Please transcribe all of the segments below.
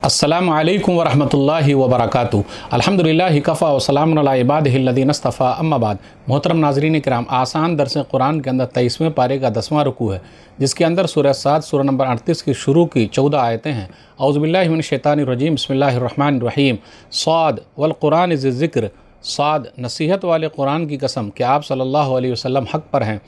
अस्सलामु अलैकुम वरहमतुल्लाहि वबरकातुहू। अल्हम्दुलिल्लाहि कफ़ा व सलामुन अला इबादिहिल्लज़ीना इस्तफ़ा अम्मा बाद। मोहतरम नाज़रीन किराम, आसान दर्स कुरान के अंदर 23वें पारे का 10वां रुकू है, जिसके अंदर सूरह साद सूरह नंबर 38 की शुरू की 14 आयतें हैं। औज़ु बिल्लाहि मिनश शैतानिर रजीम, बिस्मिल्लाहिर रहमानिर रहीम। साद वल कुरान ज़ि ज़िक्र, साद नसीहत वाले कुरान की कसम कि आप सल्लल्लाहु अलैहि वसल्लम हक़ पर हैं।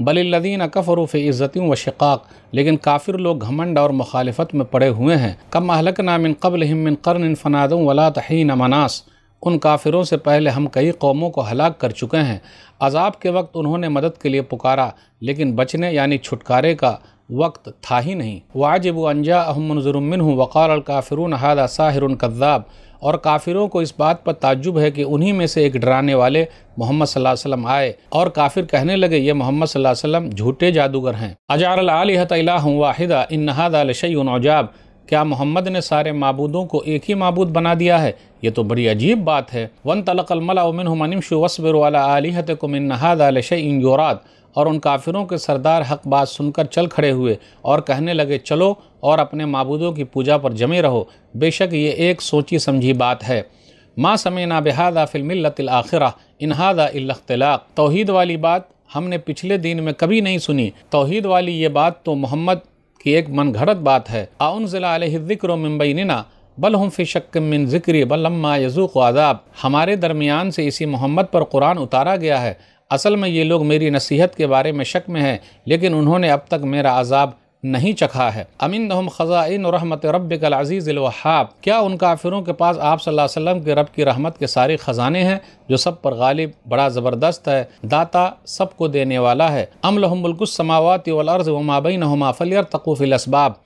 बलिल्लज़ीना कफ़रू फ़ी इज़्ज़तिन व शिक़ाक़, लेकिन काफिर लोग घमंड और मुखालिफत में पड़े हुए हैं। कम अहलकना मिन क़ब्लिहिम मिन क़र्निन फ़नादऊ वला तहीन मनास, उन काफिरों से पहले हम कई कौमों को हलाक कर चुके हैं। अज़ाब के वक्त उन्होंने मदद के लिए पुकारा, लेकिन बचने यानी छुटकारे का वक्त था ही नहीं। वाजिबु अन जाअहुम मुनज़िरुम मिन्हु वक़ालल काफ़िरून हाज़ा साहिरुन कज़्ज़ाब, और काफिरों को इस बात पर ताज्जुब है कि उन्हीं में से एक डराने वाले मोहम्मद सल्लल्लाहु अलैहि वसल्लम आए, और काफिर कहने लगे ये मोहम्मद सल्लल्लाहु अलैहि वसल्लम झूठे जादूगर हैं। अजअल आलिहत इलाहन वाहिदा इन्न हाज़ा लशैउन उजाब, क्या मोहम्मद ने सारे माबूदों को एक ही माबूद बना दिया है? ये तो बड़ी अजीब बात है। वंतलक़ल मलाउ मिन्हुम अन इम्शू वस्बिरु अला आलिहतिकुम इन्न हाज़ा लशैउन युराद, और उन काफिरों के सरदार हक़ बात सुनकर चल खड़े हुए और कहने लगे चलो और अपने माबूदों की पूजा पर जमे रहो, बेशक ये एक सोची समझी बात है। मा समीना बिहाज़ा फ़िल मिल्लतिल आखिरा इन हाज़ा इल्ला इख्तिलाक़, तौहीद वाली बात हमने पिछले दिन में कभी नहीं सुनी। तौहीद वाली ये बात तो मोहम्मद की एक मनगढ़ंत बात है। अउन्ज़िला अलैहि ज़िक्रु मिन बैनिना बल हुम फ़ी शक्किन मिन ज़िक्री बल लम्मा यज़ूक़ु अज़ाब, हमारे दरमियान से इसी मोहम्मद पर कुरान उतारा गया है। असल में ये लोग मेरी नसीहत के बारे में शक में हैं, लेकिन उन्होंने अब तक मेरा अज़ाब नहीं चखा है। अमिंदहुम ख़ज़ाइन रहमत रब्बिकल अज़ीज़िल वहाब, क्या उन काफिरों के पास आप सल्लल्लाहु अलैहि वसल्लम के रब की रहमत के सारे ख़जाने हैं, जो सब पर गालिब बड़ा ज़बरदस्त है, दाता सबको देने वाला है। अम लहुम मुल्कुस समावाति वल अर्ज़ व मा बैनहुमा फ़लियर्तक़ू फ़िल अस्बाब,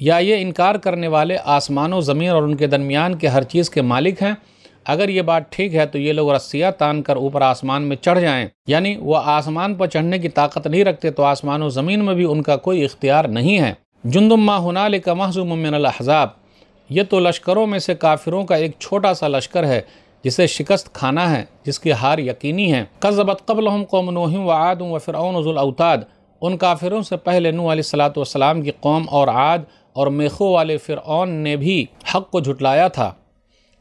या ये इनकार करने वाले आसमानों ज़मीन और उनके दरमियान के हर चीज़ के मालिक हैं? अगर ये बात ठीक है तो ये लोग रस्सियाँ तान कर ऊपर आसमान में चढ़ जाएं, यानी वह आसमान पर चढ़ने की ताकत नहीं रखते तो आसमान और ज़मीन में भी उनका कोई इख्तियार नहीं है। जुंदुम मा हुनालिका महज़ूमुम मिनल अहज़ाब, ये तो लश्करों में से काफिरों का एक छोटा सा लश्कर है जिसे शिकस्त खाना है, जिसकी हार यकीनी है। कज़्ज़बत क़ब्लहुम क़ौम नूह व आद व फ़िरऔन ज़ुल औताद, उन काफिरों से पहले नूह अलैहिस्सलातु वस्सलाम की कौम और आद और मेखों वाले फ़िरऔन ने भी हक़ को झुटलाया था।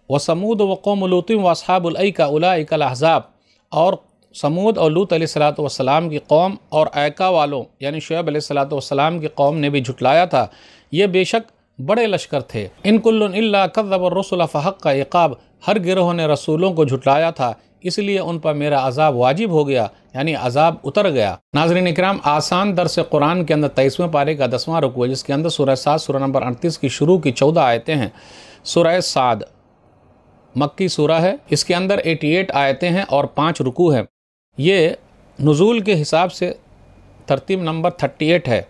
व समूद व कौम लूत व अस्हाबुल ऐका उलाइकल अहज़ाब, और समूद और लूत अलैहिस्सलातु वस्सलाम की कौम और ऐका वालों यानी शुएब अलैहिस्सलातु वस्सलाम की कौम ने भी झुटलाया था। ये बेशक बड़े लश्कर थे। इन कुल्लुन इल्ला कज़्ज़ब अर्रुसुल फ़हक़्क़ इक़ाब, हर गिरोह ने रसूलों को झुटलाया था, इसलिए उन पर मेरा अज़ाब वाजिब हो गया, यानी अज़ाब उतर गया। नाज़रीन इकराम, आसान दर्स कुरान के अंदर 23वें पारे का 10वां रुकू है, जिसके अंदर सूरह साद सूरह नंबर 38 की शुरू की 14 आयतें हैं। सूरह साद मक्की सूरह है, इसके अंदर 88 आयतें हैं और 5 रुकू हैं। ये नुज़ूल के हिसाब से तरतीब नंबर 38 है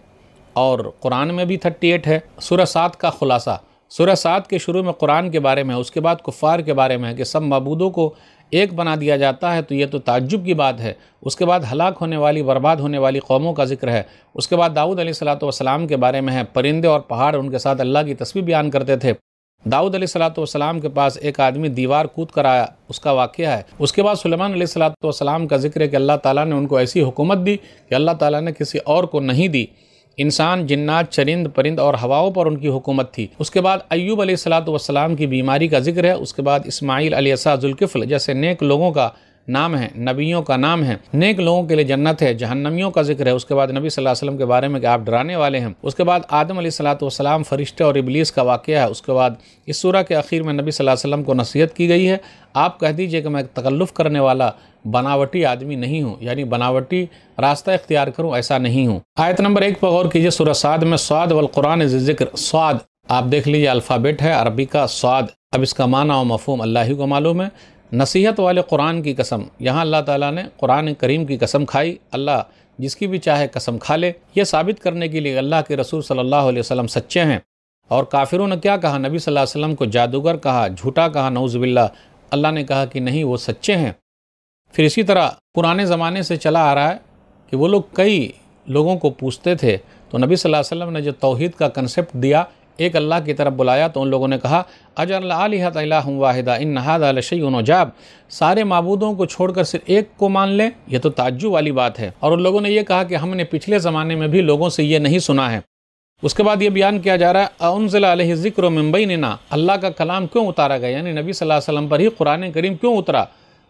और कुरान में भी 38 है। सूरह साद का खुलासा, सूरह साद के शुरू में कुरान के बारे में है, उसके बाद कुफ़ार के बारे में है कि सब मबूदों को एक बना दिया जाता है, तो ये तो ताज्जुब की बात है। उसके बाद हलाक होने वाली बर्बाद होने वाली कौमों का जिक्र है। उसके बाद दाऊद अलैहिस्सलातु वस्सलाम के बारे में है, परिंदे और पहाड़ उनके साथ अल्लाह की तस्बीह बयान करते थे। दाऊद अलैहिस्सलातु वस्सलाम के पास एक आदमी दीवार कूद कर आया, उसका वाक़या है। उसके बाद सुलेमान अलैहिस्सलातु वस्सलाम का जिक्र है कि अल्लाह ताला ने उनको ऐसी हुकूमत दी कि अल्लाह ताला ने किसी और को नहीं दी। इंसान, जिन्नात, चरिंद परिंद और हवाओं पर उनकी हुकूमत थी। उसके बाद अय्यूब अलैहिस्सलातु वस्सलाम की बीमारी का जिक्र है। उसके बाद इस्माईल अलैहिस्सलाम ज़ुल्किफ़्ल जैसे नेक लोगों का नाम है, नबियों का नाम है। नेक लोगों के लिए जन्नत है, जहन्नमियों का जिक्र है। उसके बाद नबी सल्लल्लाहु अलैहि वसल्लम के बारे में कि आप डराने वाले हैं। उसके बाद आदम अलैहिस्सलातु वस्सलाम, फरिश्ते और इब्लीस का वाक़या है। उसके बाद इस सूरह के आखिर में नबी सल्लल्लाहु अलैहि वसल्लम को नसीहत की गई है, आप कह दीजिए कि मैं तकल्लुफ़ करने वाला बनावटी आदमी नहीं हूँ, यानी बनावटी रास्ता इख्तियार करूँ ऐसा नहीं हूँ। आयत नंबर 1 पर गौर कीजिए, सूरह साद में साद वल कुरान ज़ि ज़िक्र, साद आप देख लीजिए अल्फ़ाबेट है अरबी का साद। अब इसका माना और मफ़हूम अल्लाह ही को मालूम है। नसीहत वाले कुरान की कसम, यहाँ अल्लाह ताला ने कुरान करीम की कसम खाई। अल्लाह जिसकी भी चाहे कसम खा ले, ये साबित करने के लिए अल्लाह के रसूल सल्लल्लाहु अलैहि वसल्लम सच्चे हैं। और काफिरों ने क्या कहा? नबी सल्लल्लाहु अलैहि वसल्लम को जादूगर कहा, झूठा कहा, नऊज़ुबिल्लाह। अल्लाह ने कहा कि नहीं, वो सच्चे हैं। फिर इसी तरह पुराने ज़माने से चला आ रहा है कि वो लोग कई लोगों को पूछते थे, तो नबी सल्लल्लाहु अलैहि वसल्लम ने जो तौहीद का कंसेप्ट दिया, एक अल्लाह की तरफ बुलाया, तो उन लोगों ने कहा अजअल आलिहत इलाहन वाहिदा इन्न हाज़ा लशैउन उजाब, सारे माबूदों को छोड़कर सिर्फ एक को मान लें, यह तो ताज्जुब वाली बात है। और उन लोगों ने यह कहा कि हमने पिछले ज़माने में भी लोगों से ये नहीं सुना है। اس کے بعد یہ بیان کیا جا رہا ہے انزل علیہ الذکر من بیننا، اللہ کا کلام کیوں اتارا گیا، یعنی نبی صلی اللہ علیہ وسلم پر ہی قرآن کریم کیوں اترا؟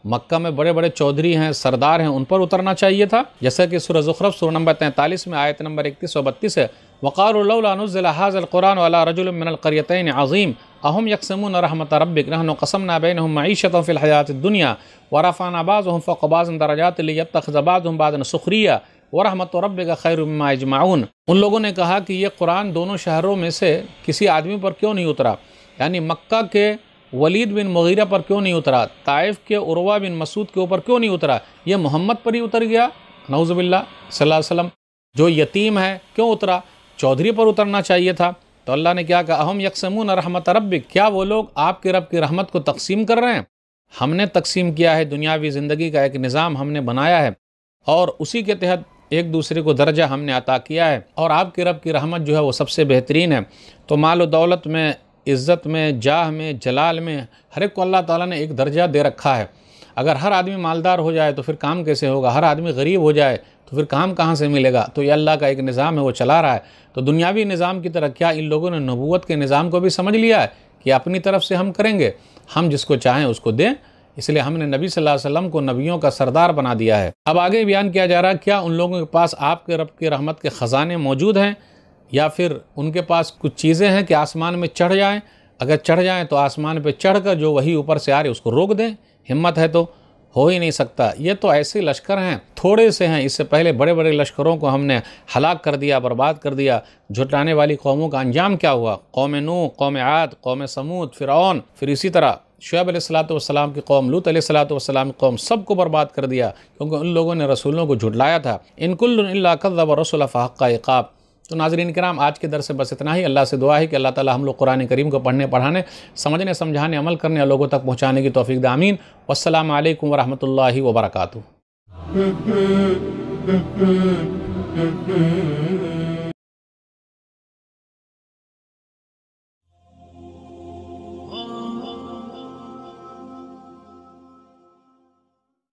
مکہ میں بڑے بڑے چودھری ہیں، سردار ہیں، ان پر اترنا چاہیے تھا، جیسا کہ سورہ زخرف سورہ نمبر 43 میں آیت نمبر 31 و 32 ہے، وَقَالُوا لَوْلَا نُزِّلَ هَٰذَا الْقُرْآنُ عَلَىٰ رَجُلٍ مِّنَ الْقَرْيَتَيْنِ عَظِيمٍ أَهُمْ يَقْسِمُونَ رَحْمَةَ رَبِّكَ نَحْنُ قَسَمْنَا بَيْنَهُمْ مَعِيشَتَهُمْ فِي الْحَيَاةِ الدُّنْيَا وَرَفَعْنَا بَعْضَهُمْ فَوْقَ بَعْضٍ دَرَجَاتٍ لِيَتَّخِذَ بَعْضُهُم بَعْضًا سُخْرِيًّا وَرَحْمَةُ رَبِّكَ خَيْرٌ مِّمَّا يَجْمَعُونَ۔ ان لوگوں نے کہا کہ یہ قرآن دونوں شہروں میں سے کسی آدمی پر کیوں نہیں اترا، یعنی مکہ کے ولید بن مغیرہ پر کیوں نہیں اترا، طائف کے عروہ بن مسعود کے اوپر کیوں نہیں اترا، یہ محمد پر ہی اتر گیا نعوذ باللہ صلی اللہ علیہ وسلم۔ جو یتیم ہے کیوں اترا، چودھری پر اترنا چاہیے تھا۔ تو اللہ نے کیا کہا، اہم یقسمون رحمت ربک، کیا وہ لوگ آپ کے رب کی رحمت کو تقسیم کر رہے ہیں؟ ہم نے تقسیم کیا ہے، دنیاوی زندگی کا ایک نظام ہم نے بنایا ہے اور اسی کے تحت ایک دوسرے کو درجہ ہم نے عطا کیا ہے، اور آپ کے رب کی رحمت جو ہے وہ سب سے بہترین ہے۔ تو مال و دولت میں، عزت میں، جاہ میں، جلال میں، ہر ایک کو اللہ تعالیٰ نے ایک درجہ دے رکھا ہے۔ اگر ہر آدمی مالدار ہو جائے تو پھر کام کیسے ہوگا، ہر آدمی غریب ہو جائے تو پھر کام کہاں سے ملے گا؟ تو یہ اللہ کا ایک نظام ہے، وہ چلا رہا ہے۔ تو دنیاوی نظام کی طرح کیا ان لوگوں نے نبوت کے نظام کو بھی سمجھ لیا ہے کہ اپنی طرف سے ہم کریں گے، ہم جس کو چاہیں اس کو دیں؟ اس لیے ہم نے نبی صلی اللہ علیہ وسلم کو نبیوں کا سردار بنا دیا ہے۔ اب آگے بیان کیا جا رہا ہے، کیا ان لوگوں کے پاس آپ کے رب کی رحمت کے خزانے موجود ہیں، یا پھر ان کے پاس کچھ چیزیں ہیں کہ آسمان میں چڑھ جائیں؟ اگر چڑھ جائیں تو آسمان پہ چڑھ کر جو وہی اوپر سے آ رہے اس کو روک دیں، ہمت ہے تو؟ ہو ہی نہیں سکتا۔ یہ تو ایسے لشکر ہیں، تھوڑے سے ہیں، اس سے پہلے بڑے بڑے لشکروں کو ہم نے ہلاک کر دیا، برباد کر دیا۔ جھٹلانے والی قوموں کا انجام کیا ہوا؟ قوم نوح، قوم عاد، قوم سمود، فرعون، پھر اسی طرح شعیب علیہ السلام کی قوم، لوط علیہ السلام کی قوم، سب کو برباد کر دیا، کیونکہ ان لوگوں نے رسولوں کو جھٹلایا تھا۔ ان کل الا کذب الرسل فحق عقاب۔ تو ناظرین کرام، آج کے درس سے بس اتنا ہی۔ اللہ سے دعا ہے کہ اللہ تعالی ہم لوگ قرآن کریم کو پڑھنے، پڑھانے، سمجھنے، سمجھانے، عمل کرنے اور لوگوں تک پہنچانے کی توفیق دے، آمین۔ والسلام علیکم ورحمۃ اللہ وبرکاتہ۔